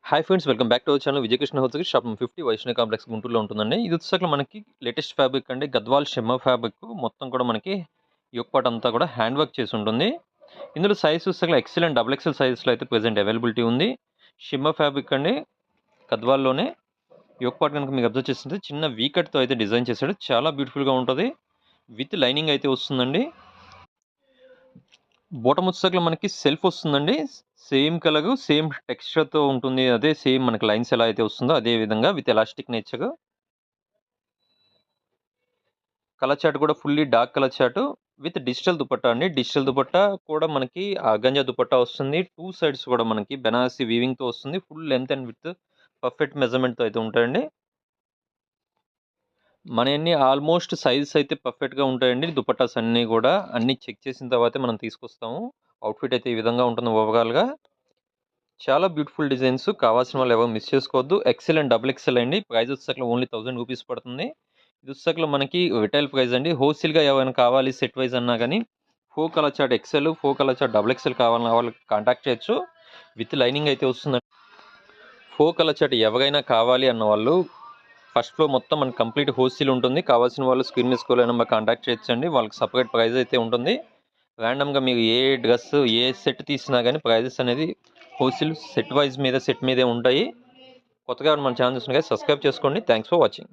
Hi friends, welcome back to our channel. Vijayakrishna wholesale shop 50 Vaishnavi complex గుంటూరులో ఉంటుందండి. ఇది వచ్చేసరికి మనకి లేటెస్ట్ ఫ్యాబ్రిక్ అండి. గద్వాల్ షిమ్మర్ ఫ్యాబ్రిక్ మొత్తం కూడా మనకి యోక్ పార్ట్ అంతా కూడా హ్యాండ్ వర్క్ చేసి ఉంటుంది. ఇందులో సైజ్ వచ్చేసరికి ఎక్సెల్ అండ్ డబుల్ ఎక్సెల్ సైజెస్లో అయితే ప్రెజెంట్ అవైలబిలిటీ ఉంది. షిమ్మర్ ఫ్యాబ్రిక్ అండి, గద్వాల్లోనే. యోక్ పార్ట్ కనుక మీకు అబ్జర్వ్ చేస్తుంటే చిన్న వీ కట్తో అయితే డిజైన్ చేశాడు. చాలా బ్యూటిఫుల్గా ఉంటుంది. విత్ లైనింగ్ అయితే వస్తుందండి. బాటమ్ వచ్చేసరికి మనకి సెల్ఫ్ వస్తుందండి. సేమ్ కలర్, సేమ్ టెక్స్చర్‌తో ఉంటుంది. అదే సేమ్ మనకి లైన్స్ ఎలా అయితే వస్తుందో అదే విధంగా with elastic nature. Colour chart కూడా fully dark colour chart with digital dupatta అండి. డిజిటల్ దుపట్టా కూడా మనకి ఆర్గాంజా దుపట్టా వస్తుంది. 2 సైడ్స్ కూడా మనకి బెనారసి వీవింగ్‌తో వస్తుంది. Full length and width perfect మెజర్‌మెంట్‌తో అయితే ఉంటాయండి. మనయన్నీ ఆల్మోస్ట్ సైజెస్ అయితే పర్ఫెక్ట్‌గా ఉంటాయండి. దుపట్టాస్ అన్నీ కూడా అన్నీ చెక్ చేసిన తర్వాతే మనం తీసుకొస్తాము. అవుట్‌ఫిట్ అయితే ఈ విధంగా ఉంటుంది ఓవరాల్‌గా. చాలా బ్యూటిఫుల్ డిజైన్స్. కావాల్సిన వాళ్ళు ఎవరు మిస్ చేసుకోవద్దు. ఎక్సెల్ అండ్ డబుల్ ఎక్సెల్ అండి. ప్రైస్ వచ్చేసరికి ఓన్లీ 1000 రూపీస్ పడుతుంది. ఇది వచ్చేసరికి మనకి రిటైల్ ప్రైస్ అండి. హోల్‌సేల్‌గా ఎవరైనా కావాలి సెట్ వైస్ అన్నా కానీ 4 colour chart excel, 4 colour chart double excel కావాలన్న వాళ్ళు కాంటాక్ట్ చేయొచ్చు. విత్ లైనింగ్ అయితే వస్తుందండి. 4 కలర్ చార్ట్ ఎవరైనా కావాలి అన్న వాళ్ళు ఫస్ట్ ఫ్లోర్ మొత్తం మనకి కంప్లీట్ హోల్‌సేల్ ఉంటుంది. కావాల్సిన వాళ్ళు స్క్రీన్ మీద స్క్రోల్ అయిన నెంబర్ కాంటాక్ట్ చేయొచ్చండి. వాళ్ళకి సెపరేట్ ప్రైస్ అయితే ఉంటుంది. ర్యాండమ్‌గా మీరు ఏ డ్రెస్, ఏ సెట్ తీసినా గానీ ప్రైజెస్ అనేది హోల్‌సేల్ సెట్ వైస్ మీద సెట్ మీదే ఉంటాయి. కొత్తగా మన ఛానల్ చూస్తున్న సబ్స్క్రైబ్ చేసుకోండి. Thanks for watching.